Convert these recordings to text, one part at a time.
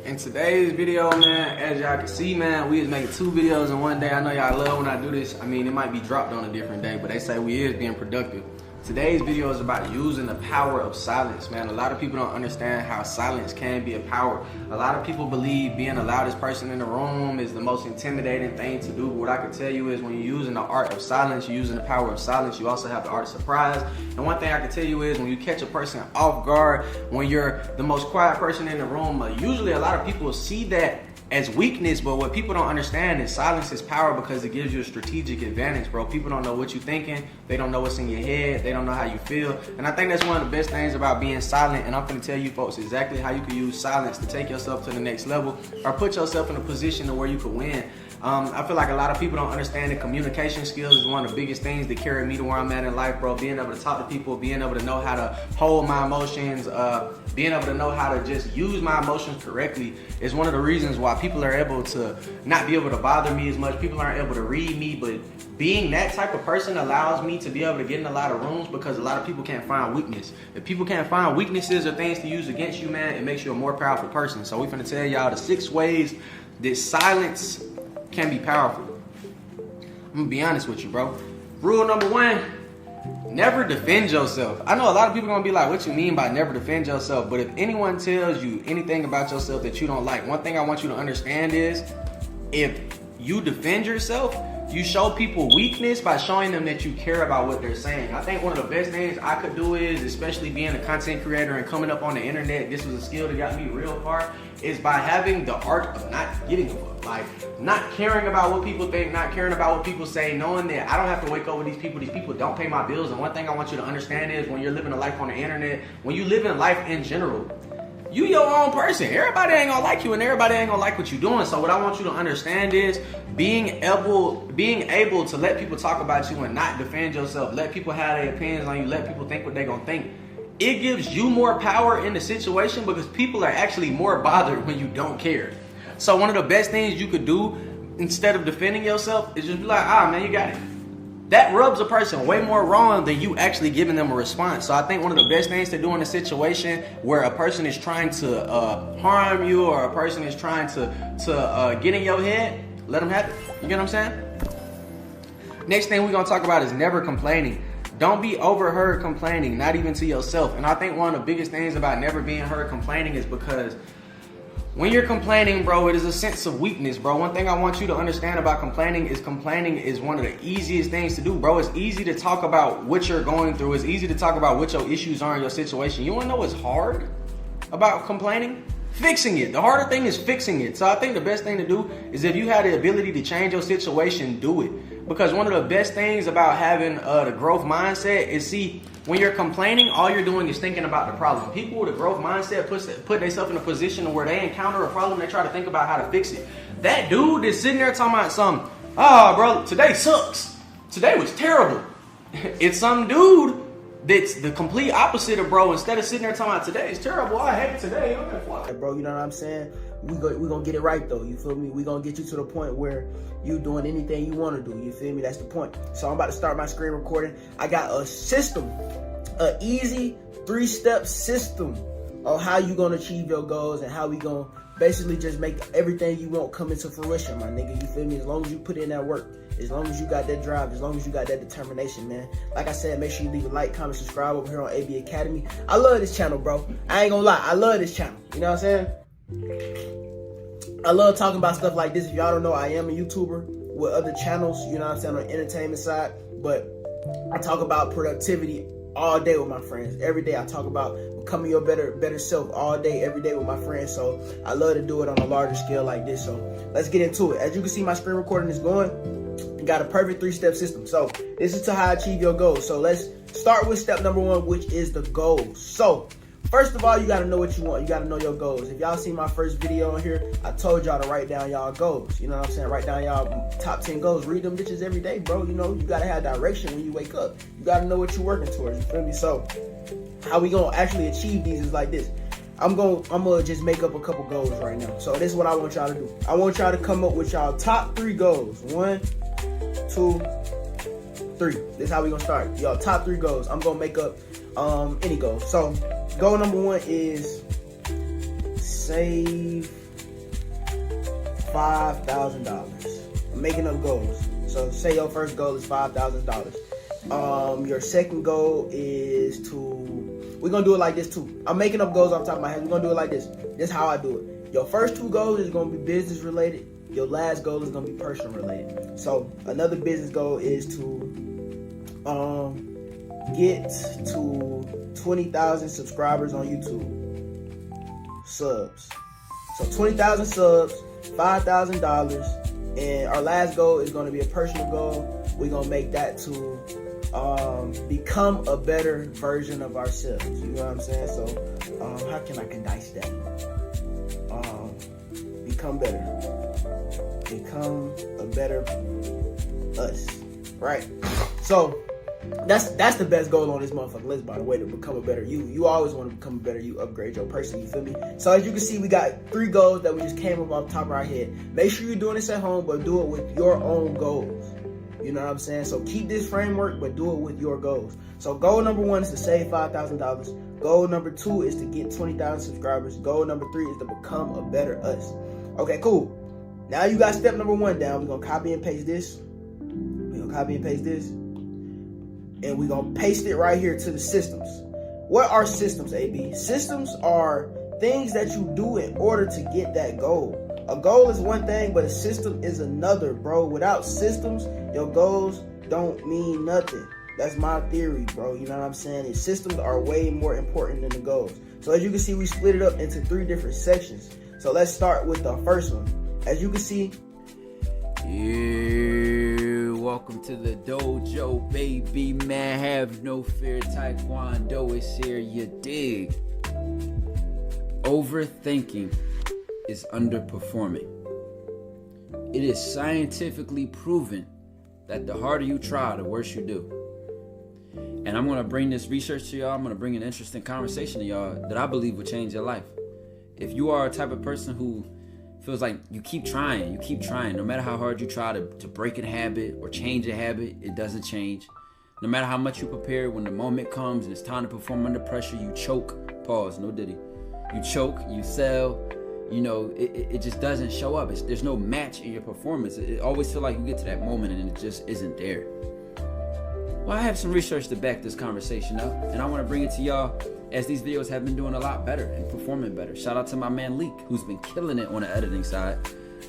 In today's video, man, as y'all can see, man, we is making 2 videos in one day. I know y'all love when I do this. I mean, it might be dropped on a different day, but they say we is being productive. Today's video is about using the power of silence, man. A lot of people don't understand how silence can be a power. A lot of people believe being the loudest person in the room is the most intimidating thing to do. But what I can tell you is when you're using the art of silence, you're using the power of silence, you also have the art of surprise. And one thing I can tell you is when you catch a person off guard, when you're the most quiet person in the room, usually a lot of people see that as weakness, but what people don't understand is silence is power because it gives you a strategic advantage, bro. People don't know what you're thinking. They don't know what's in your head. They don't know how you feel. And I think that's one of the best things about being silent. And I'm going to tell you folks exactly how you can use silence to take yourself to the next level or put yourself in a position to where you can win. I feel like a lot of people don't understand that communication skills is one of the biggest things that carry me to where I'm at in life, bro. Being able to talk to people, being able to know how to hold my emotions, being able to know how to just use my emotions correctly is one of the reasons why people are able to not be able to bother me as much. People aren't able to read me, but being that type of person allows me to be able to get in a lot of rooms because a lot of people can't find weakness. If people can't find weaknesses or things to use against you, man, it makes you a more powerful person. So we're finna tell y'all the 6 ways that silence can be powerful. I'm gonna be honest with you, bro. Rule number 1, never defend yourself. I know a lot of people gonna be like, what you mean by never defend yourself? But if anyone tells you anything about yourself that you don't like, one thing I want you to understand is if you defend yourself, you show people weakness by showing them that you care about what they're saying. I think one of the best things I could do is, especially being a content creator and coming up on the internet, this was a skill that got me real far, is by having the art of not giving a fuck. Like, not caring about what people think, not caring about what people say, knowing that I don't have to wake up with these people don't pay my bills. And one thing I want you to understand is when you're living a life on the internet, when you live in life in general, you your own person. Everybody ain't gonna like you and everybody ain't gonna like what you're doing. So what I want you to understand is being able to let people talk about you and not defend yourself, let people have their opinions on you, let people think what they're gonna think. It gives you more power in the situation because people are actually more bothered when you don't care. So one of the best things you could do instead of defending yourself is just be like, man, you got it. That rubs a person way more wrong than you actually giving them a response. So I think one of the best things to do in a situation where a person is trying to harm you or a person is trying to get in your head, let them have it. You get what I'm saying? Next thing we're going to talk about is never complaining. Don't be overheard complaining, not even to yourself. And I think one of the biggest things about never being heard complaining is because when you're complaining, bro, it is a sense of weakness, bro. One thing I want you to understand about complaining is one of the easiest things to do, bro. It's easy to talk about what you're going through. It's easy to talk about what your issues are in your situation. You wanna know what's hard about complaining? Fixing it. The harder thing is fixing it. So I think the best thing to do is if you have the ability to change your situation, do it. Because one of the best things about having the growth mindset is, see, when you're complaining, all you're doing is thinking about the problem. People with a growth mindset put themselves in a position where they encounter a problem, they try to think about how to fix it. That dude is sitting there talking about something, bro, today sucks. Today was terrible. It's some dude that's the complete opposite of bro. Instead of sitting there talking about today is terrible, I hate today. Hey, bro, you know what I'm saying? We gonna get it right though, you feel me? We gonna get you to the point where you doing anything you wanna do, you feel me? That's the point. So I'm about to start my screen recording. I got a system, an easy 3-step system on how you gonna achieve your goals and how we gonna basically just make everything you want come into fruition, my nigga, you feel me? As long as you put in that work, as long as you got that drive, as long as you got that determination, man. Like I said, make sure you leave a like, comment, subscribe over here on AB Academy. I love this channel, bro. I ain't gonna lie, I love this channel. You know what I'm saying? I love talking about stuff like this. If y'all don't know, I am a YouTuber with other channels, you know what I'm saying, on the entertainment side. But I talk about productivity all day with my friends. Every day I talk about becoming your better self all day, every day with my friends. So I love to do it on a larger scale like this. So let's get into it. As you can see, my screen recording is going. Got a perfect 3-step system. So this is to how to achieve your goals. So let's start with step number 1, which is the goals. So first of all, you got to know what you want. You got to know your goals. If y'all seen my first video on here, I told y'all to write down y'all goals. You know what I'm saying? Write down y'all top 10 goals. Read them bitches every day, bro. You know, you got to have direction when you wake up. You got to know what you're working towards. You feel me? So how we going to actually achieve these is like this. I'm gonna just make up a couple goals right now. So this is what I want y'all to do. I want y'all to come up with y'all top 3 goals. 1, 2, 3. This is how we gonna start. Y'all top 3 goals. I'm gonna make up any goal. So goal number 1 is save $5,000. I'm making up goals. So say your first goal is $5,000. Your second goal is we're gonna do it like this too. I'm making up goals off the top of my head. We're gonna do it like this. This is how I do it. Your first two goals is gonna be business related. Your last goal is gonna be personal related. So another business goal is to get to 20,000 subscribers on YouTube. Subs. So 20,000 subs, $5,000, and our last goal is going to be a personal goal. We're going to make that to become a better version of ourselves. You know what I'm saying? So how can I condense that? Become better. Become a better us. Right? So that's the best goal on this motherfucking list, by the way, to become a better you. You always want to become a better you, upgrade your person, you feel me? So as you can see, we got 3 goals that we just came up off the top of our head. Make sure you're doing this at home, but do it with your own goals. You know what I'm saying? So keep this framework, but do it with your goals. So goal number 1 is to save $5,000. Goal number 2 is to get 20,000 subscribers. Goal number 3 is to become a better us. Okay, cool. Now you got step number 1 down. We're going to copy and paste this. And we're going to paste it right here to the systems. What are systems, AB? Systems are things that you do in order to get that goal. A goal is one thing, but a system is another, bro. Without systems, your goals don't mean nothing. That's my theory, bro. You know what I'm saying? And systems are way more important than the goals. So as you can see, we split it up into 3 different sections. So let's start with the first one. As you can see, welcome to the dojo, baby, man. Have no fear, Taekwondo is here, you dig? Overthinking is underperforming. It is scientifically proven that the harder you try, the worse you do. And I'm going to bring this research to y'all. I'm going to bring an interesting conversation to y'all that I believe will change your life. If you are a type of person who feels like you keep trying, no matter how hard you try to break a habit or change a habit, it doesn't change. No matter how much you prepare, when the moment comes and it's time to perform under pressure, you choke. Pause, no diddy. You choke, you sell, you know, it just doesn't show up. There's no match in your performance. It always feels like you get to that moment and it just isn't there. Well, I have some research to back this conversation up, and I want to bring it to y'all as these videos have been doing a lot better and performing better. Shout out to my man Leak, who's been killing it on the editing side.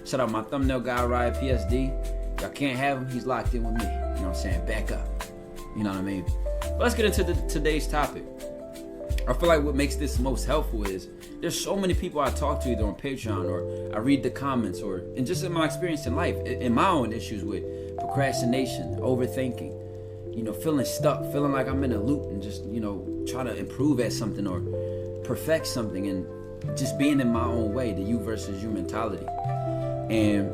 Shout out my thumbnail guy, Riot PSD. Y'all can't have him, he's locked in with me. You know what I'm saying? Back up. You know what I mean? But let's get into today's topic. I feel like what makes this most helpful is there's so many people I talk to either on Patreon or I read the comments or and just in my experience in life, in my own issues with procrastination, overthinking, you know, feeling stuck, feeling like I'm in a loop and just, you know, trying to improve at something or perfect something and just being in my own way, the you versus you mentality. And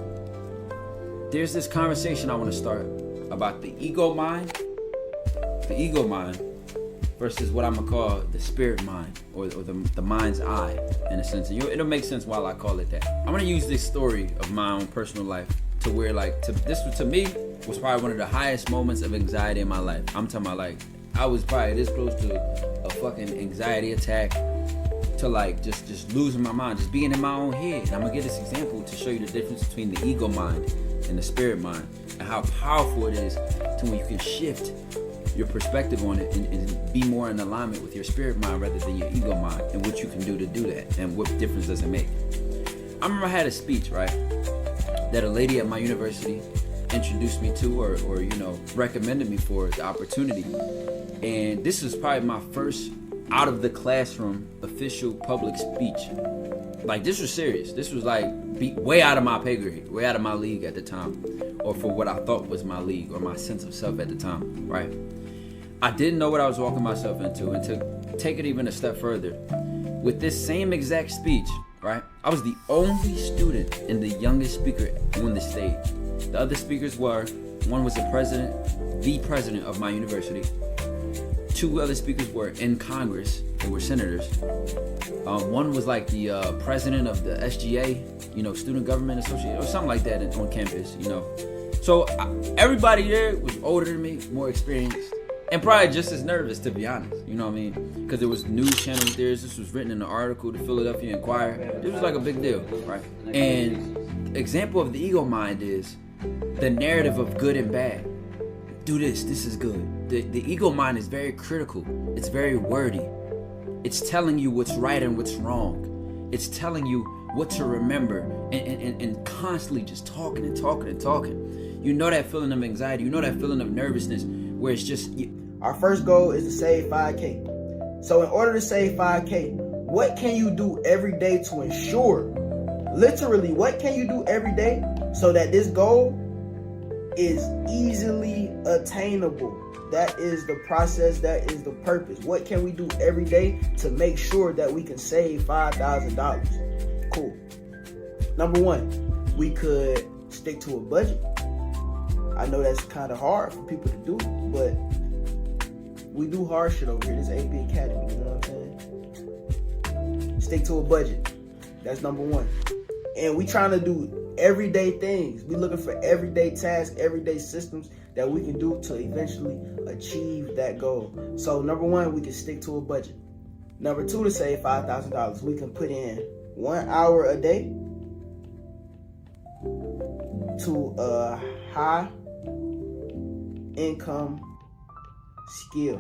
there's this conversation I want to start about the ego mind versus what I'm gonna call the spirit mind or the mind's eye in a sense. And it'll make sense why I call it that. I'm gonna use this story of my own personal life to where this to me was probably one of the highest moments of anxiety in my life. I'm talking about like I was probably this close to a fucking anxiety attack, to like just losing my mind, just being in my own head. And I'm gonna give this example to show you the difference between the ego mind and the spirit mind and how powerful it is to when you can shift your perspective on it and be more in alignment with your spirit mind rather than your ego mind, and what you can do to do that and what difference does it make. I remember I had a speech, right, that a lady at my university introduced me to or you know, recommended me for the opportunity. And this was probably my first out of the classroom official public speech. Like, this was serious. This was like way out of my pay grade, way out of my league at the time, or for what I thought was my league or my sense of self at the time, right? I didn't know what I was walking myself into. And to take it even a step further, with this same exact speech, right, I was the only student and the youngest speaker on the stage. The other speakers were, one was the president of my university. 2 other speakers were in Congress, they were senators. One was like the president of the SGA, you know, Student Government Association, or something like that on campus, you know. So everybody there was older than me, more experienced, and probably just as nervous, to be honest, you know what I mean? Because there was news channels there. This was written in an article, the Philadelphia Inquirer. It was like a big deal, right? And example of the ego mind is the narrative of good and bad. Do this is good. The ego mind is very critical. It's very wordy. It's telling you what's right and what's wrong. It's telling you what to remember and constantly just talking and talking and talking. You know that feeling of anxiety. You know that feeling of nervousness where it's just... Our first goal is to save 5K. So in order to save 5K, what can you do every day to ensure, literally, what can you do every day so that this goal is easily attainable? That is the process. That is the purpose. What can we do every day to make sure that we can save $5,000? Cool. Number one, we could stick to a budget. I know that's kind of hard for people to do, but we do hard shit over here. This AB Academy, you know what I'm saying? Stick to a budget. That's number one. And we trying to do everyday things. We looking for everyday tasks, everyday systems that we can do to eventually achieve that goal. So number one, we can stick to a budget. Number two, to save $5,000, we can put in 1 hour a day to a high income skill.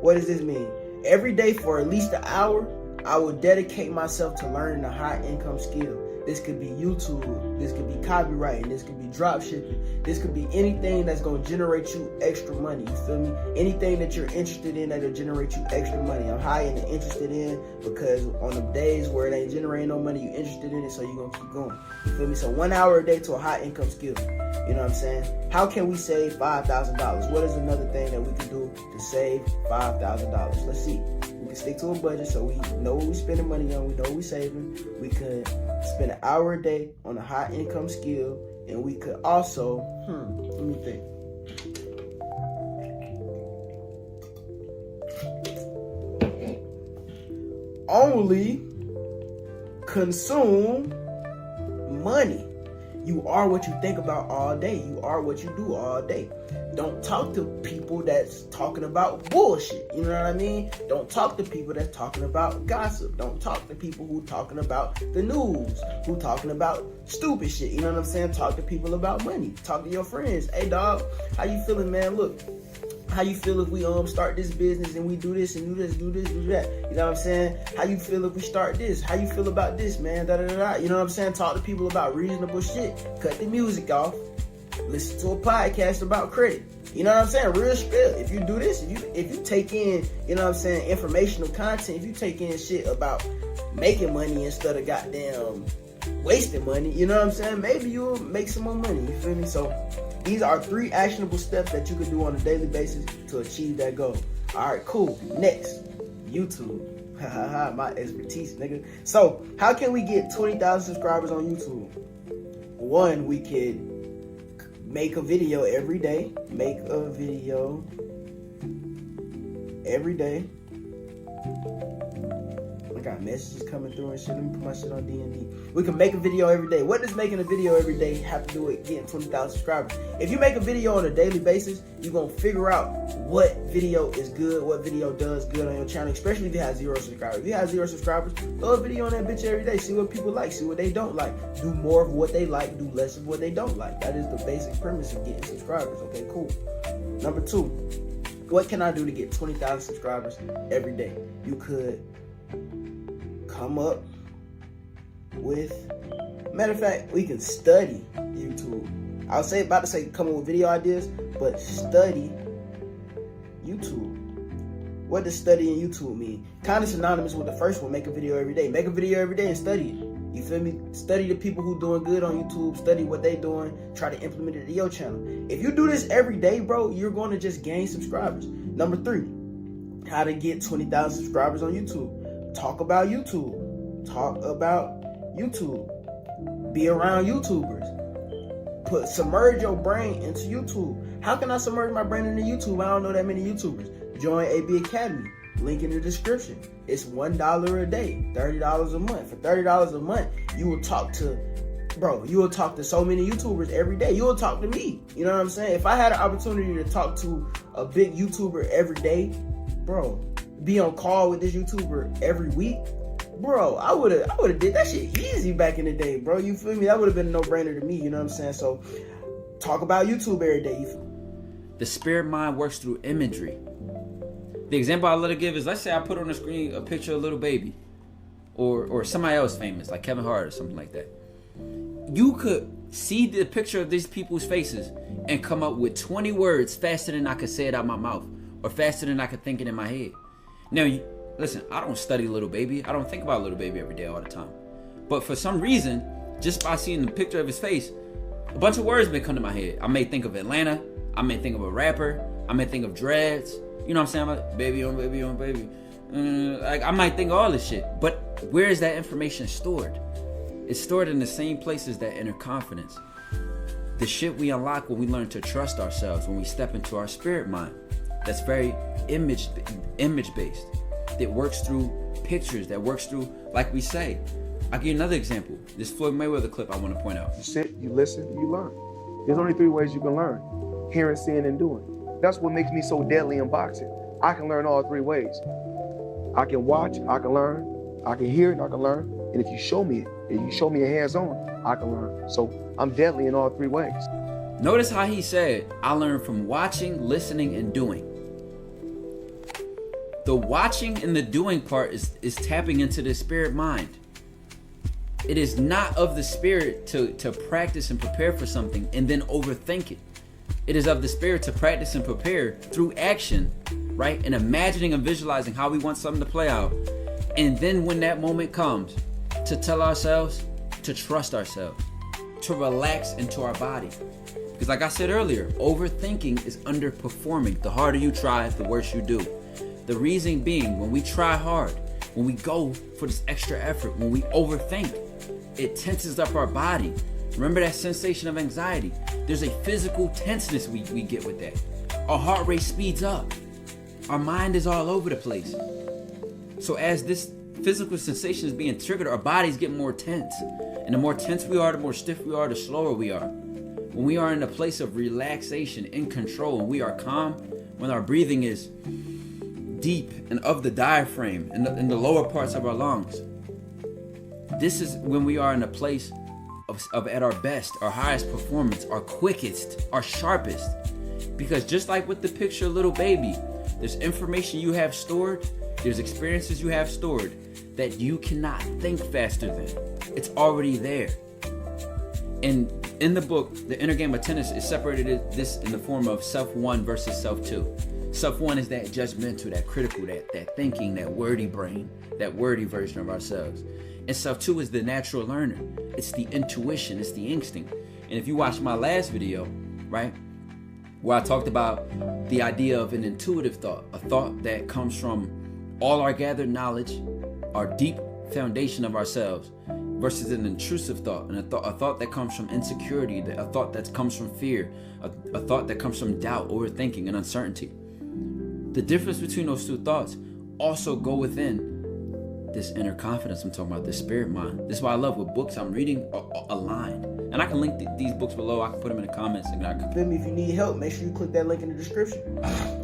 What does this mean? Every day for at least an hour, I will dedicate myself to learning a high income skill. This could be YouTube, this could be copywriting, this could be drop shipping, this could be anything that's going to generate you extra money, you feel me? Anything that you're interested in that'll generate you extra money. I'm high and interested in because on the days where it ain't generating no money, you're interested in it, so you're going to keep going, you feel me? So 1 hour a day to a high income skill, you know what I'm saying? How can we save $5,000? What is another thing that we can do to save $5,000? Let's see. We can stick to a budget so we know what we're spending money on, we know what we're saving. We could spend an hour a day on a high income skill, and we could also, let me think. Only consume money. You are what you think about all day. You are what you do all day. Don't talk to people that's talking about bullshit. You know what I mean? Don't talk to people that's talking about gossip. Don't talk to people who talking about the news, who talking about stupid shit. You know what I'm saying? Talk to people about money. Talk to your friends. Hey, dog, how you feeling, man? Look, how you feel if we start this business and we do this and do this, do this, do that? You know what I'm saying? How you feel if we start this? How you feel about this, man? Da da da da. You know what I'm saying? Talk to people about reasonable shit. Cut the music off. Listen to a podcast about credit. You know what I'm saying? Real spill. If you do this, if you take in, you know what I'm saying, informational content, if you take in shit about making money instead of goddamn wasting money, you know what I'm saying? Maybe you'll make some more money. You feel me? So these are 3 actionable steps that you can do on a daily basis to achieve that goal. All right, cool. Next, YouTube. My expertise, nigga. So how can we get 20,000 subscribers on YouTube? One, we could make a video every day. Make a video every day. I got messages coming through and shit. Let me put my shit on D&D. We can make a video every day. What does making a video every day have to do with getting 20,000 subscribers? If you make a video on a daily basis, you're going to figure out what video is good, what video does good on your channel, especially if you have 0 subscribers. If you have 0 subscribers, throw a video on that bitch every day. See what people like, see what they don't like. Do more of what they like, do less of what they don't like. That is the basic premise of getting subscribers. Okay, cool. Number 2, what can I do to get 20,000 subscribers every day? You could come up with, matter of fact, we can study YouTube. I was about to say come up with video ideas, but study YouTube. What does studying YouTube mean? Kind of synonymous with the first one, make a video every day. Make a video every day and study it. You feel me? Study the people who doing good on YouTube. Study what they doing. Try to implement it to your channel. If you do this every day, bro, you're going to just gain subscribers. Number 3, how to get 20,000 subscribers on YouTube. Talk about YouTube. Talk about YouTube. Be around YouTubers. Submerge your brain into YouTube. How can I submerge my brain into YouTube? I don't know that many YouTubers. Join AB Academy. Link in the description. It's $1 a day, $30 a month. For $30 a month, you will talk to, you will talk to so many YouTubers every day. You will talk to me. You know what I'm saying? If I had an opportunity to talk to a big YouTuber every day, bro, be on call with this YouTuber every week, bro, I would have did that shit easy back in the day, bro. You feel me? That would have been a no-brainer to me, you know what I'm saying? So talk about YouTube every day. You feel me? The spirit mind works through imagery. The example I love to give is, let's say I put on the screen a picture of a little baby, or somebody else famous, like Kevin Hart or something like that. You could see the picture of these people's faces and come up with 20 words faster than I could say it out my mouth, or faster than I could think it in my head. Now, listen, I don't study Little Baby. I don't think about Little Baby every day all the time. But for some reason, just by seeing the picture of his face, a bunch of words may come to my head. I may think of Atlanta. I may think of a rapper. I may think of dreads. You know what I'm saying? I'm like, baby on baby on baby. Like, I might think of all this shit. But where is that information stored? It's stored in the same places that inner confidence. The shit we unlock when we learn to trust ourselves, when we step into our spirit mind. That's very image based. That works through pictures, that works through, like we say. I'll give you another example. This Floyd Mayweather clip I want to point out. You sit, you listen, you learn. There's only 3 ways you can learn: hearing, seeing, and doing. That's what makes me so deadly in boxing. I can learn all 3 ways. I can watch, I can learn. I can hear it, I can learn. And if you show me it, if you show me a hands-on, I can learn. So I'm deadly in all 3 ways. Notice how he said, I learned from watching, listening, and doing. The watching and the doing part is tapping into the spirit mind. It is not of the spirit to practice and prepare for something and then overthink it. It is of the spirit to practice and prepare through action, right? And imagining and visualizing how we want something to play out. And then when that moment comes, to tell ourselves to trust ourselves, to relax into our body. Because like I said earlier, overthinking is underperforming. The harder you try, the worse you do. The reason being, when we try hard, when we go for this extra effort, when we overthink, it tenses up our body. Remember that sensation of anxiety? There's a physical tenseness we get with that. Our heart rate speeds up. Our mind is all over the place. So as this physical sensation is being triggered, our bodies get more tense. And the more tense we are, the more stiff we are, the slower we are. When we are in a place of relaxation, in control, and we are calm, when our breathing is deep and of the diaphragm, in the lower parts of our lungs, this is when we are in a place of at our best, our highest performance, our quickest, our sharpest. Because just like with the picture of Little Baby, there's information you have stored, there's experiences you have stored that you cannot think faster than. It's already there. And in the book, The Inner Game of Tennis, is separated this in the form of self 1 versus self 2. Self 1 is that judgmental, that critical, that thinking, that wordy brain, that wordy version of ourselves. And self 2 is the natural learner. It's the intuition, it's the instinct. And if you watch my last video, right, where I talked about the idea of an intuitive thought, a thought that comes from all our gathered knowledge, our deep foundation of ourselves, versus an intrusive thought, and a thought that comes from insecurity, a thought that comes from fear, a thought that comes from doubt, overthinking, and uncertainty. The difference between those 2 thoughts also go within this inner confidence I'm talking about, this spirit mind. This is why I love what books I'm reading are aligned. And I can link these books below. I can put them in the comments. And I can... Feel me? If you need help, make sure you click that link in the description.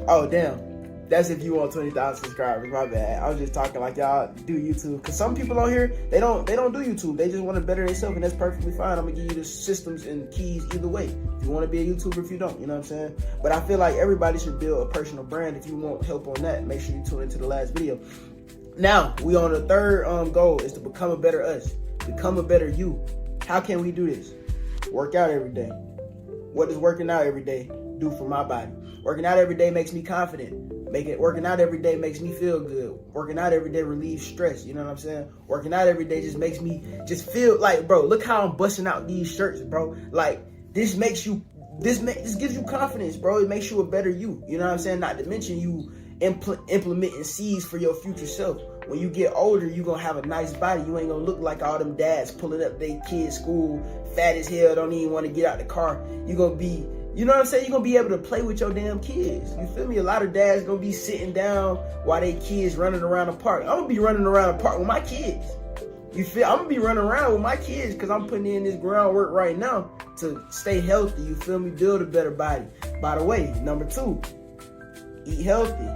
Oh, damn. That's if you want 20,000 subscribers. My bad. I was just talking like y'all do YouTube. Because some people on here, they don't do YouTube. They just want to better themselves, and that's perfectly fine. I'm going to give you the systems and keys either way. If you want to be a YouTuber, if you don't, you know what I'm saying? But I feel like everybody should build a personal brand. If you want help on that, make sure you tune into the last video. Now, we on the third goal is to become a better us. Become a better you. How can we do this? Work out every day. What does working out every day do for my body? Working out every day makes me confident. Working out every day makes me feel good. Working out every day relieves stress. You know what I'm saying? Working out every day just makes me just feel like, bro, look how I'm busting out these shirts, bro. Like, this gives you confidence, bro. It makes you a better you. You know what I'm saying? Not to mention you implementing seeds for your future self. When you get older, you gonna have a nice body. You ain't gonna look like all them dads pulling up their kids' school, fat as hell, don't even want to get out the car. You gonna be, you know what I'm saying? You're gonna be able to play with your damn kids. You feel me? A lot of dads gonna be sitting down while they kids running around the park. I'm gonna be running around the park with my kids. You feel? I'm gonna be running around with my kids because I'm putting in this groundwork right now to stay healthy. You feel me? Build a better body. By the way, number 2, eat healthy.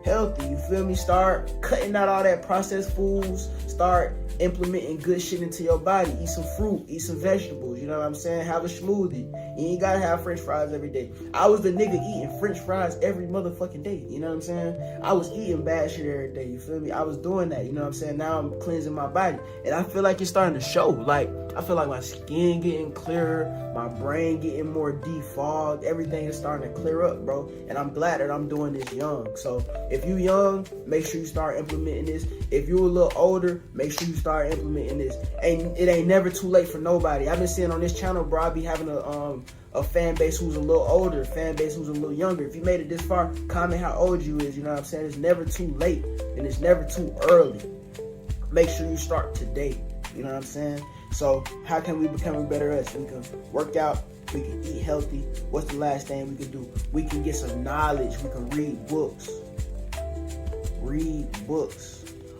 healthy. You feel me? Start cutting out all that processed foods. Start implementing good shit into your body. Eat some fruit, eat some vegetables, you know what I'm saying? Have a smoothie. You ain't gotta have french fries every day. I was the nigga eating french fries every motherfucking day, you know what I'm saying? I was eating bad shit every day, you feel me? I was doing that, you know what I'm saying? Now I'm cleansing my body, and I feel like it's starting to show. Like, I feel like my skin getting clearer, my brain getting more defogged, everything is starting to clear up, bro, and I'm glad that I'm doing this young. So if you young, make sure you start implementing this. If you a little older, make sure you start implementing this. And it ain't never too late for nobody. I've been seeing on this channel, bro, I be having a fan base who's a little older, fan base who's a little younger. If you made it this far, comment how old you is, you know what I'm saying? It's never too late, and it's never too early. Make sure you start today, you know what I'm saying? So how can we become a better us? We can work out, we can eat healthy. What's the last thing we can do? We can get some knowledge, we can read books. Read books.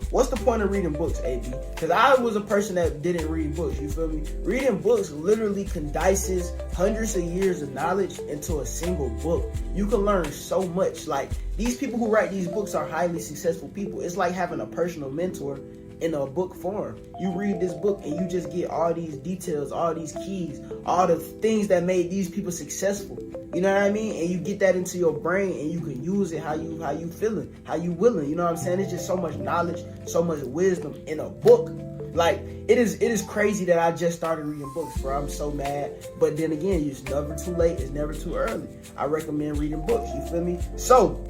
What's the point of reading books, AB? Because I was a person that didn't read books, you feel me? Reading books literally condenses hundreds of years of knowledge into a single book. You can learn so much. Like, these people who write these books are highly successful people. It's like having a personal mentor in a book form. You read this book and you just get all these details, all these keys, all the things that made these people successful. You know what I mean? And you get that into your brain and you can use it how you feeling, how you willing. You know what I'm saying? It's just so much knowledge, so much wisdom in a book. Like, it is crazy that I just started reading books, bro. I'm so mad. But then again, it's never too late. It's never too early. I recommend reading books. You feel me? So,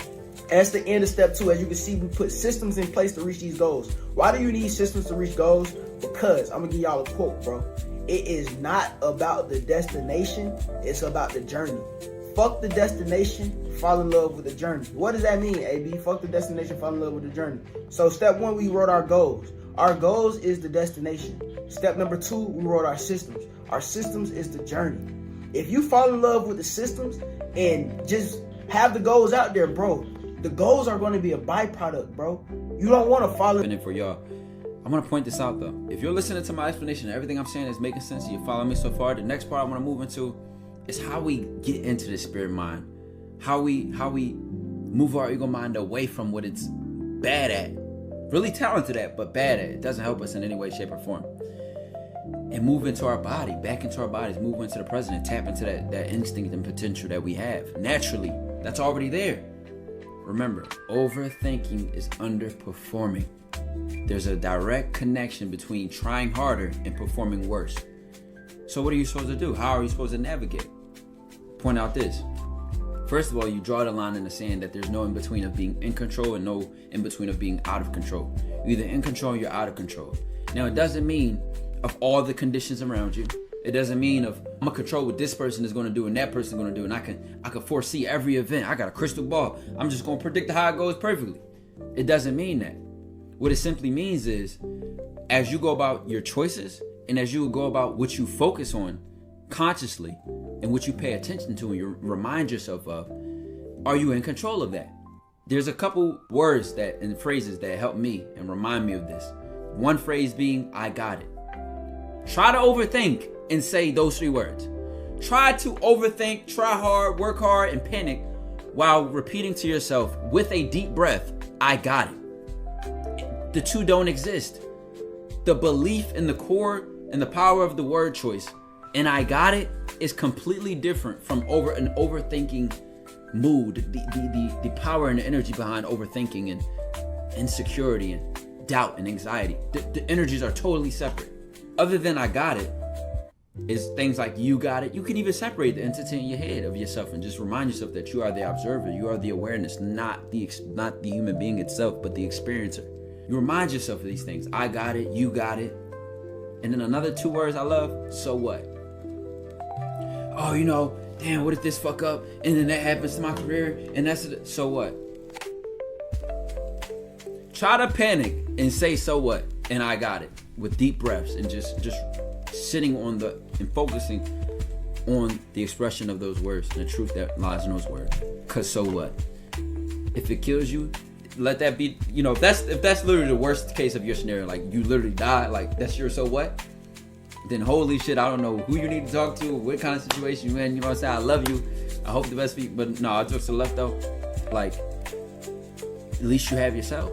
that's the end of step 2. As you can see, we put systems in place to reach these goals. Why do you need systems to reach goals? Because, I'm going to give y'all a quote, bro. It is not about the destination. It's about the journey. Fuck the destination, fall in love with the journey. What does that mean, AB? Fuck the destination, fall in love with the journey. So step 1, we wrote our goals. Our goals is the destination. Step number 2, we wrote our systems. Our systems is the journey. If you fall in love with the systems and just have the goals out there, bro, the goals are going to be a byproduct, bro. You don't want to follow. And for y'all, I'm going to point this out, though. If you're listening to my explanation, everything I'm saying is making sense, you're following me so far, the next part I want to move into is how we get into the spirit mind. How we move our ego mind away from what it's bad at. Really talented at, but bad at. It doesn't help us in any way, shape, or form. And move into our body, back into our bodies, move into the present, and tap into that instinct and potential that we have. Naturally, that's already there. Remember, overthinking is underperforming. There's a direct connection between trying harder and performing worse. So what are you supposed to do? How are you supposed to navigate? Point out this. First of all, you draw the line in the sand that there's no in between of being in control and no in between of being out of control. You're either in control or you're out of control. Now, it doesn't mean of all the conditions around you. It doesn't mean of I'm gonna control what this person is gonna do and that person is gonna do, and I can foresee every event. I got a crystal ball. I'm just gonna predict how it goes perfectly. It doesn't mean that. What it simply means is, as you go about your choices and as you go about what you focus on consciously and what you pay attention to and you remind yourself of, are you in control of that? There's a couple words that and phrases that help me and remind me of this. One phrase being, I got it. Try to overthink and say those 3 words. Try to overthink, try hard, work hard, and panic while repeating to yourself with a deep breath, I got it. The 2 don't exist. The belief in the core and the power of the word choice and I got it is completely different from an overthinking mood. The power and the energy behind overthinking and insecurity and doubt and anxiety. The energies are totally separate. Other than I got it is things like you got it. You can even separate the entity in your head of yourself and just remind yourself that you are the observer, you are the awareness, not the human being itself, but the experiencer. You remind yourself of these things. I got it, you got it. And then another 2 words I love, so what? Oh, damn, what if this fuck up and then that happens to my career and so what? Try to panic and say so what and I got it with deep breaths and just sitting on and focusing on the expression of those words and the truth that lies in those words. Cause so what? If it kills you, let that be, if that's literally the worst case of your scenario, like you literally die, like that's your so what, then holy shit, I don't know who you need to talk to, what kind of situation you in, I love you, I hope the best for you, but no, I took to the left though, like, at least you have yourself.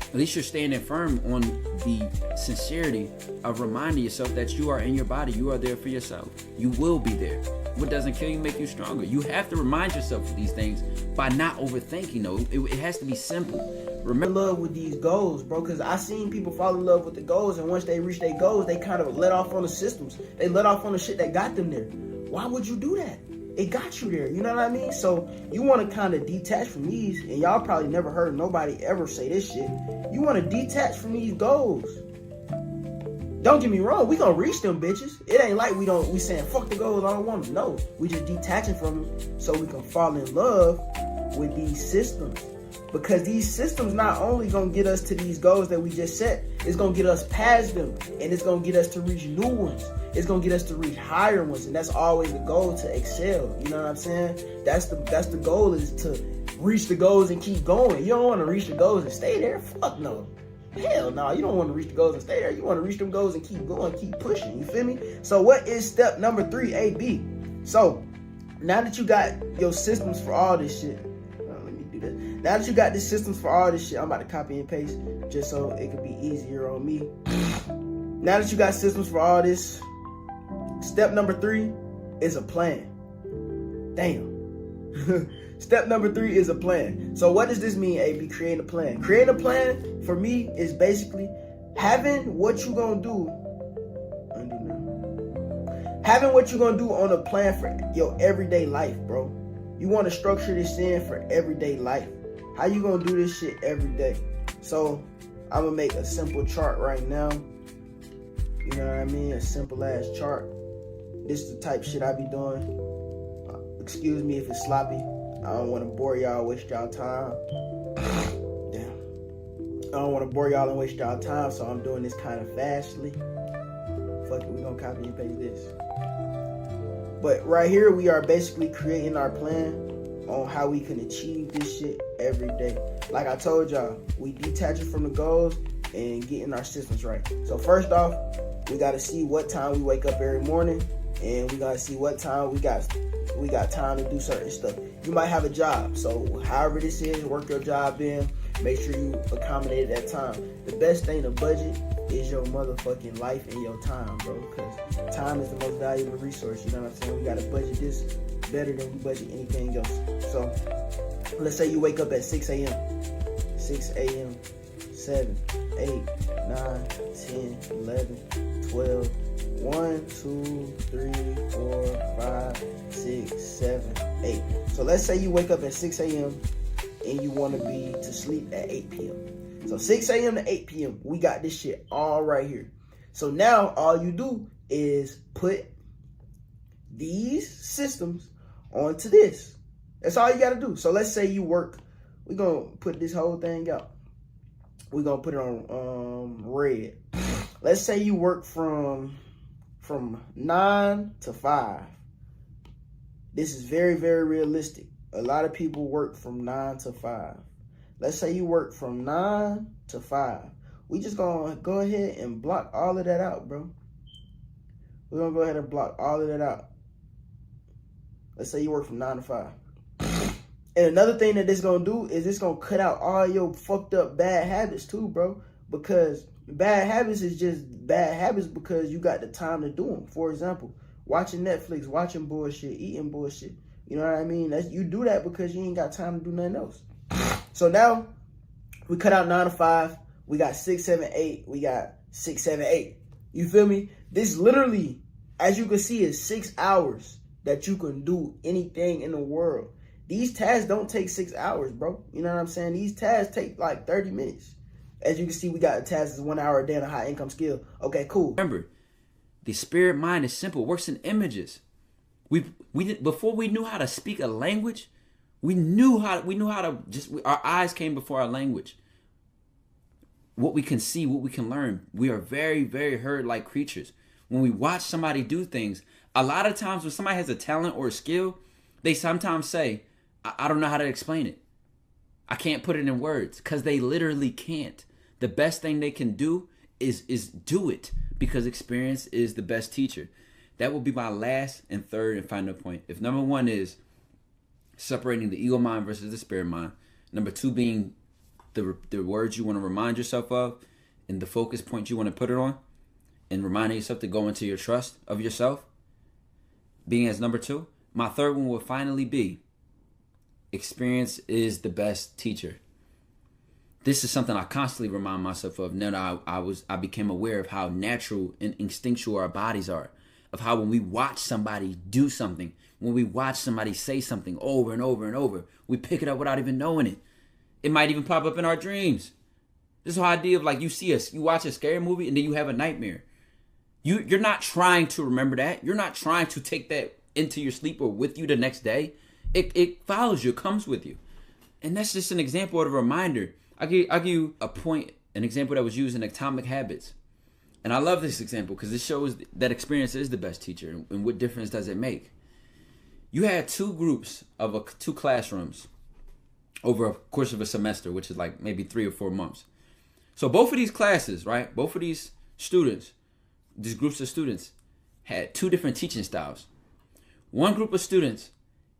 At least you're standing firm on the sincerity of reminding yourself that you are in your body. You are there for yourself. You will be there. What doesn't kill you make you stronger. You have to remind yourself of these things by not overthinking, though. It has to be simple. Remember, love with these goals, bro, because I seen people fall in love with the goals, and once they reach their goals, they kind of let off on the systems. They let off on the shit that got them there. Why would you do that? It got you there, you know what I mean? So you want to kind of detach from these, and y'all probably never heard nobody ever say this shit. You want to detach from these goals. Don't get me wrong, we gonna reach them bitches. It ain't like we saying fuck the goals, I don't want them. No, we just detaching from them so we can fall in love with these systems. Because these systems not only gonna get us to these goals that we just set, it's gonna get us past them, and it's gonna get us to reach new ones. It's gonna get us to reach higher ones, and that's always the goal, to excel. You know what I'm saying? That's the goal, is to reach the goals and keep going. You don't want to reach the goals and stay there. Fuck no. Hell no, you don't want to reach the goals and stay there. You want to reach them goals and keep going, keep pushing. You feel me? So what is step number 3, AB? So now that you got your systems for all this shit, let me do that. Now that you got the systems for all this shit, I'm about to copy and paste just so it could be easier on me. Now that you got systems for all this, step number 3 is a plan. Damn. Step number 3 is a plan. So what does this mean, AB? Creating a plan. Creating a plan for me is basically having what you gonna do. Having what you gonna do on a plan for your everyday life, bro. You want to structure this in for everyday life. How you gonna do this shit every day? So I'm gonna make a simple chart right now. You know what I mean? A simple ass chart. This is the type shit I be doing. Excuse me if it's sloppy. I don't want to bore y'all, waste y'all time. Damn. I don't want to bore y'all and waste y'all time, so I'm doing this kind of fastly. Fuck it, we gonna copy and paste this. But right here, we are basically creating our plan on how we can achieve this shit every day. Like I told y'all, we detaching from the goals and getting our systems right. So first off, we gotta see what time we wake up every morning, and we gotta see what time we got time to do certain stuff. You might have a job, so however this is, work your job in, make sure you accommodate that time. The best thing to budget is your motherfucking life and your time, bro, because time is the most valuable resource. You know what I'm saying? We gotta budget this better than we budget anything else. So let's say you wake up at 6 a.m. 6 a.m. 7, 8, 9, 10, 11, 12, 1, 2, 3, 4, 5, 6, 7, 8. So let's say you wake up at 6 a.m. and you want to be to sleep at 8 p.m. So 6 a.m. to 8 p.m. we got this shit all right here. So now all you do is put these systems onto this. That's all you got to do. So let's say you work. We're going to put this whole thing out. We're going to put it on red. Let's say you work from 9 to 5. This is very, very realistic. A lot of people work from 9 to 5. Let's say you work from 9 to 5. We just gonna go ahead and block all of that out, bro. We're gonna go ahead and block all of that out. Let's say you work from 9 to 5. And another thing that this gonna do is it's gonna cut out all your fucked up bad habits too, bro. Because bad habits is just bad habits because you got the time to do them. For example, watching Netflix, watching bullshit, eating bullshit. You know what I mean? You do that because you ain't got time to do nothing else. So now we cut out 9 to 5. We got 6, 7, 8. We got 6, 7, 8. You feel me? This literally, as you can see, is 6 hours that you can do anything in the world. These tasks don't take 6 hours, bro. You know what I'm saying? These tasks take like 30 minutes. As you can see, we got a task that's 1 hour a day and a high income skill. Okay, cool. Remember, the spirit mind is simple. It works in images. Before we knew how to speak a language, we knew how to our eyes came before our language. What we can see, what we can learn. We are very, very herd-like creatures. When we watch somebody do things, a lot of times when somebody has a talent or a skill, they sometimes say, I don't know how to explain it. I can't put it in words, because they literally can't. The best thing they can do is do it, because experience is the best teacher. That will be my last and third and final point. If number 1 is separating the ego mind versus the spirit mind, number 2 being the words you want to remind yourself of and the focus point you want to put it on, and reminding yourself to go into your trust of yourself, being as number 2. My third one will finally be experience is the best teacher. This is something I constantly remind myself of now that I became aware of how natural and instinctual our bodies are, of how when we watch somebody do something, when we watch somebody say something over and over and over, we pick it up without even knowing it. It might even pop up in our dreams. This whole idea of like you watch a scary movie and then you have a nightmare. You're not trying to remember that. You're not trying to take that into your sleep or with you the next day. It follows you, it comes with you. And that's just an example of a reminder. I'll give you an example that was used in Atomic Habits. And I love this example because it shows that experience is the best teacher. And what difference does it make? You had 2 groups of 2 classrooms over a course of a semester, which is like maybe 3 or 4 months. So both of these classes, right? Both of these students, these groups of students had 2 different teaching styles. One group of students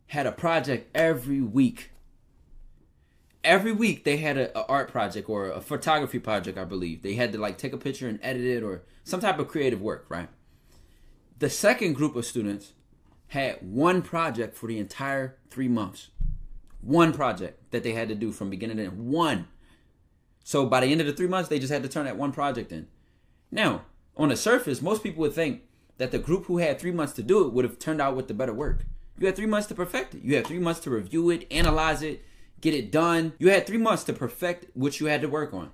had a project every week. Every week they had an art project or a photography project, I believe. They had to like take a picture and edit it or some type of creative work, right? The second group of students had one project for the entire 3 months. One project that they had to do from beginning to end. One. So by the end of the 3 months, they just had to turn that one project in. Now, on the surface, most people would think that the group who had 3 months to do it would have turned out with the better work. You had 3 months to perfect it. You had 3 months to review it, analyze it, get it done. You had 3 months to perfect what you had to work on.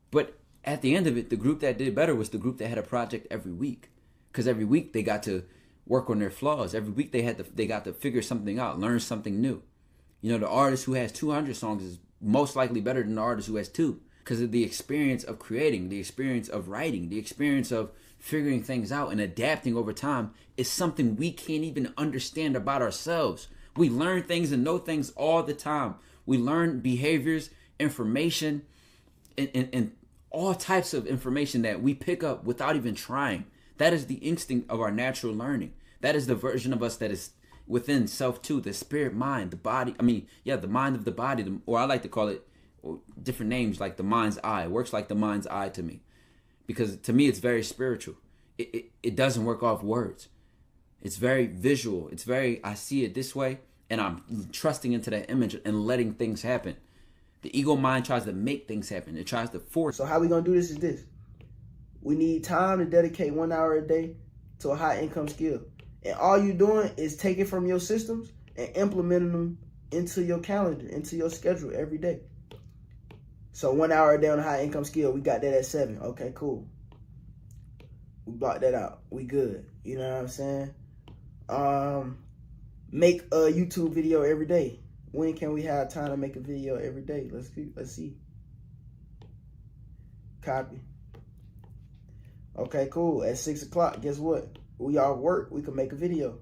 But at the end of it, the group that did better was the group that had a project every week. Because every week they got to work on their flaws. Every week they got to figure something out, learn something new. You know, the artist who has 200 songs is most likely better than the artist who has 2. Because of the experience of creating, the experience of writing, the experience of figuring things out and adapting over time is something we can't even understand about ourselves. We learn things and know things all the time. We learn behaviors, information, and all types of information that we pick up without even trying. That is the instinct of our natural learning. That is the version of us that is within self too, the spirit, mind, the body. The mind of the body, or I like to call it different names like the mind's eye. It works like the mind's eye to me. Because to me, it's very spiritual. It doesn't work off words. It's very visual. It's very, I see it this way, and I'm trusting into that image and letting things happen. The ego mind tries to make things happen. It tries to force. So how we gonna do this is this. We need time to dedicate 1 hour a day to a high income skill. And all you doing is taking from your systems and implementing them into your calendar, into your schedule every day. So 1 hour a day on a high income skill, we got that at 7. Okay, cool. We blocked that out. We good. You know what I'm saying? Make a YouTube video every day. When can we have time to make a video every day? Let's see. Copy. Okay, cool. At 6 o'clock, guess what? We all work. We can make a video.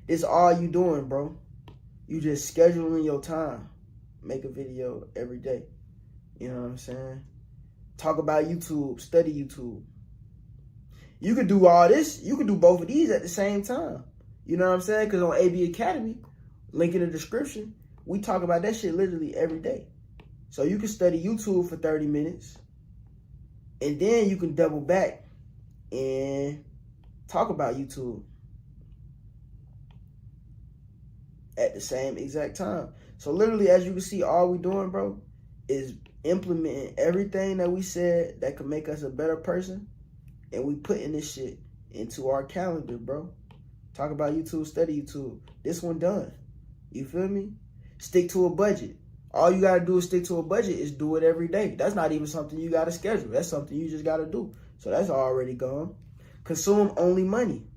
It's all you doing, bro. You just scheduling your time. Make a video every day. You know what I'm saying? Talk about YouTube. Study YouTube. You could do all this. You could do both of these at the same time. You know what I'm saying? Because on AB Academy, link in the description, we talk about that shit literally every day. So you can study YouTube for 30 minutes. And then you can double back and talk about YouTube at the same exact time. So literally, as you can see, all we doing, bro, is implementing everything that we said that could make us a better person. And we putting this shit into our calendar, bro. Talk about YouTube, study YouTube. This one done. You feel me? Stick to a budget. All you gotta do is stick to a budget is do it every day. That's not even something you gotta schedule. That's something you just gotta do. So that's already gone. Consume only money.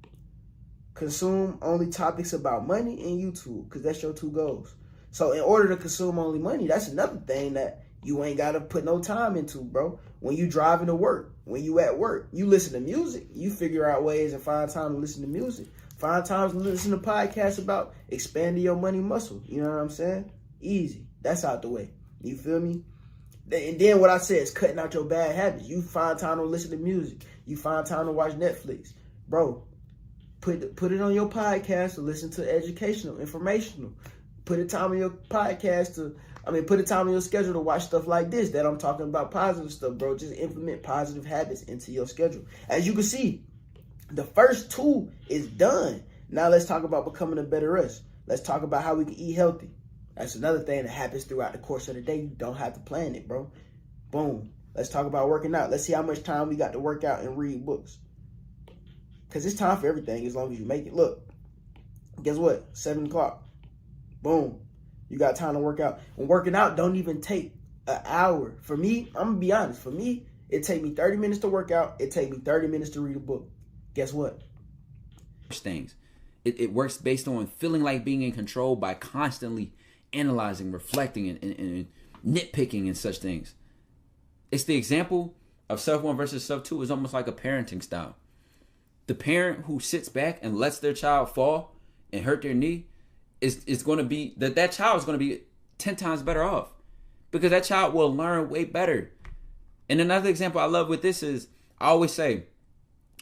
Consume only topics about money and YouTube, because that's your 2 goals. So in order to consume only money, that's another thing that you ain't gotta put no time into, bro. When you driving to work, when you at work, you listen to music. You figure out ways and find time to listen to music. Find time to listen to podcasts about expanding your money muscle. You know what I'm saying? Easy. That's out the way. You feel me? And then what I said is cutting out your bad habits. You find time to listen to music. You find time to watch Netflix. Bro, put it on your podcast to listen to educational, informational. Put a time on your podcast to Put a time on your schedule to watch stuff like this that I'm talking about, positive stuff, bro. Just implement positive habits into your schedule. As you can see, the first 2 is done. Now let's talk about becoming a better us. Let's talk about how we can eat healthy. That's another thing that happens throughout the course of the day. You don't have to plan it, bro. Boom. Let's talk about working out. Let's see how much time we got to work out and read books. Because it's time for everything as long as you make it. Look, guess what? 7 o'clock. Boom. You got time to work out. And working out don't even take an hour. For me, I'm going to be honest. For me, it take me 30 minutes to work out. It take me 30 minutes to read a book. Guess what? Things. It works based on feeling like being in control by constantly analyzing, reflecting, and nitpicking and such things. It's the example of self 1 versus self 2 is almost like a parenting style. The parent who sits back and lets their child fall and hurt their knee is going to be, that child is going to be 10 times better off because that child will learn way better. And another example I love with this is, I always say,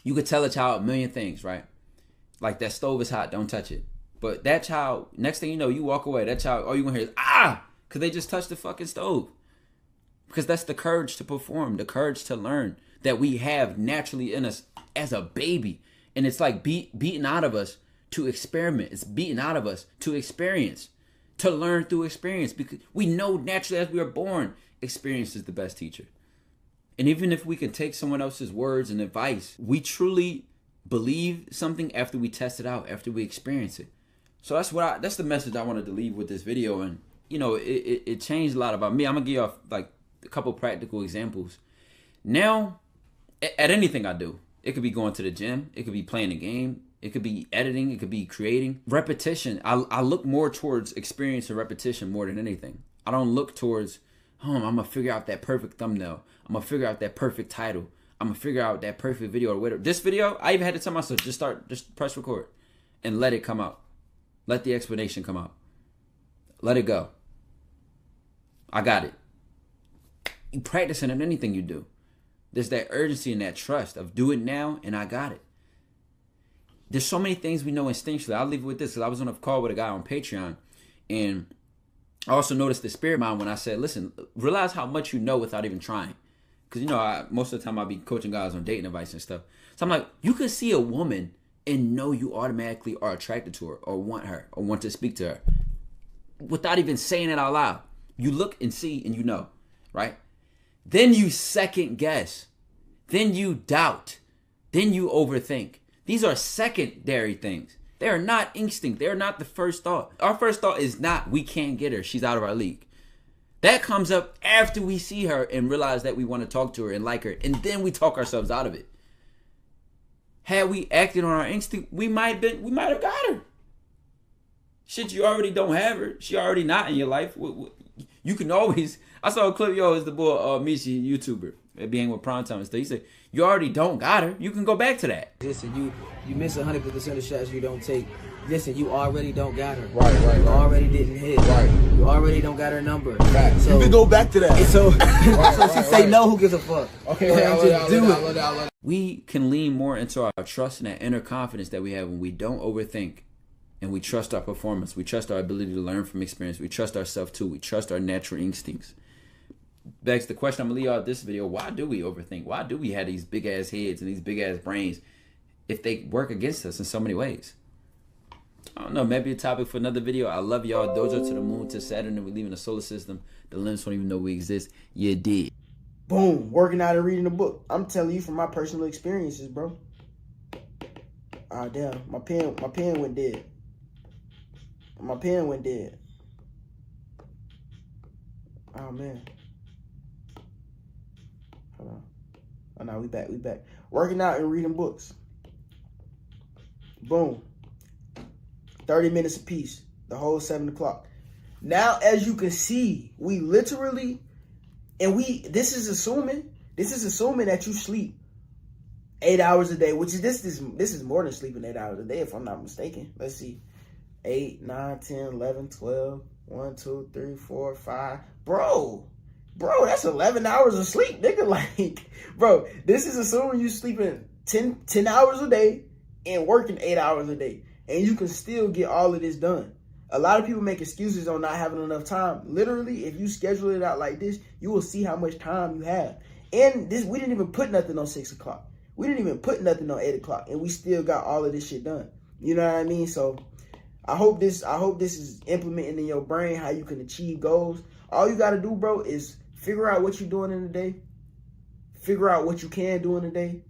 you could tell a child a million things, right? Like, that stove is hot, don't touch it. But that child, next thing you know, you walk away, that child, all you're going to hear is, ah, because they just touched the fucking stove. Because that's the courage to perform, the courage to learn that we have naturally in us as a baby. And it's like beaten out of us to experiment. It's beaten out of us to experience, to learn through experience. Because we know naturally as we are born, experience is the best teacher. And even if we can take someone else's words and advice, we truly believe something after we test it out, after we experience it. So that's the message I wanted to leave with this video. And, you know, it changed a lot about me. I'm going to give you like a couple practical examples. Now, at anything I do, it could be going to the gym, it could be playing a game, it could be editing, it could be creating. Repetition, I look more towards experience and repetition more than anything. I don't look towards, I'm going to figure out that perfect thumbnail. I'm going to figure out that perfect title. I'm going to figure out that perfect video or whatever. This video, I even had to tell myself, just press record and let it come out. Let the explanation come out. Let it go. I got it. You practice it in anything you do. There's that urgency and that trust of do it now and I got it. There's so many things we know instinctually. I'll leave it with this because I was on a call with a guy on Patreon and I also noticed the spirit mind when I said, listen, realize how much you know without even trying. Because, you know, most of the time I'll be coaching guys on dating advice and stuff. So I'm like, you could see a woman and know you automatically are attracted to her or want to speak to her without even saying it out loud. You look and see and you know, right? Then you second guess. Then you doubt. Then you overthink. These are secondary things. They are not instinct. They are not the first thought. Our first thought is not, we can't get her. She's out of our league. That comes up after we see her and realize that we want to talk to her and like her. And then we talk ourselves out of it. Had we acted on our instinct, we might have got her. Shit, you already don't have her. She already not in your life. You can always. I saw a clip, it's the boy Michi, YouTuber, being with Primetime and stuff. He said, you already don't got her. You can go back to that. Listen, you miss 100% of the shots you don't take. Listen, you already don't got her. Right. You already didn't hit. Right. You already don't got her number. Right. So, You can go back to that. so she say no, who gives a fuck? Okay, Like, I just do it. love that. We can lean more into our trust and that inner confidence that we have when we don't overthink and we trust our performance. We trust our ability to learn from experience. We trust ourselves too. We trust our natural instincts. Begs the question, I'm going to leave out this video. Why do we overthink? Why do we have these big ass heads and these big ass brains if they work against us in so many ways? I don't know, maybe a topic for another video. I love y'all. Dojo to the moon to Saturn, and we leave in the solar system. The limbs don't even know we exist. You did. Boom, working out and reading a book. I'm telling you from my personal experiences, bro. Ah, damn, my pen went dead. My pen went dead. Oh man. Hold on. Oh no, we back. Working out and reading books. Boom. 30 minutes apiece. The whole 7 o'clock. Now, as you can see, we literally, and this is assuming that you sleep 8 hours a day, which is this is more than sleeping 8 hours a day, if I'm not mistaken. Let's see. 8, 9, 10, 11, 12, 1, 2, 3, 4, 5. Bro, that's 11 hours of sleep, nigga. Like, bro, this is assuming you sleeping 10 hours a day and working 8 hours a day. And you can still get all of this done. A lot of people make excuses on not having enough time. Literally, if you schedule it out like this, you will see how much time you have. And this, we didn't even put nothing on 6 o'clock. We didn't even put nothing on 8 o'clock, and we still got all of this shit done. You know what I mean? So I hope this is implementing in your brain how you can achieve goals. All you got to do, bro, is figure out what you're doing in the day. Figure out what you can do in the day.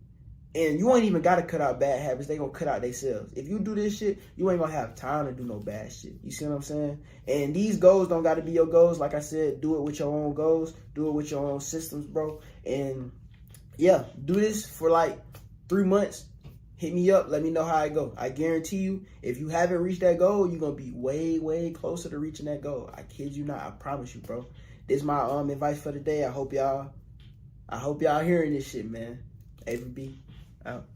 And you ain't even got to cut out bad habits. They going to cut out themselves. If you do this shit, you ain't going to have time to do no bad shit. You see what I'm saying? And these goals don't got to be your goals. Like I said, do it with your own goals. Do it with your own systems, bro. And yeah, do this for like 3 months. Hit me up. Let me know how I go. I guarantee you, if you haven't reached that goal, you're going to be way, way closer to reaching that goal. I kid you not. I promise you, bro. This is my advice for the day. I hope y'all hearing this shit, man. AVB out.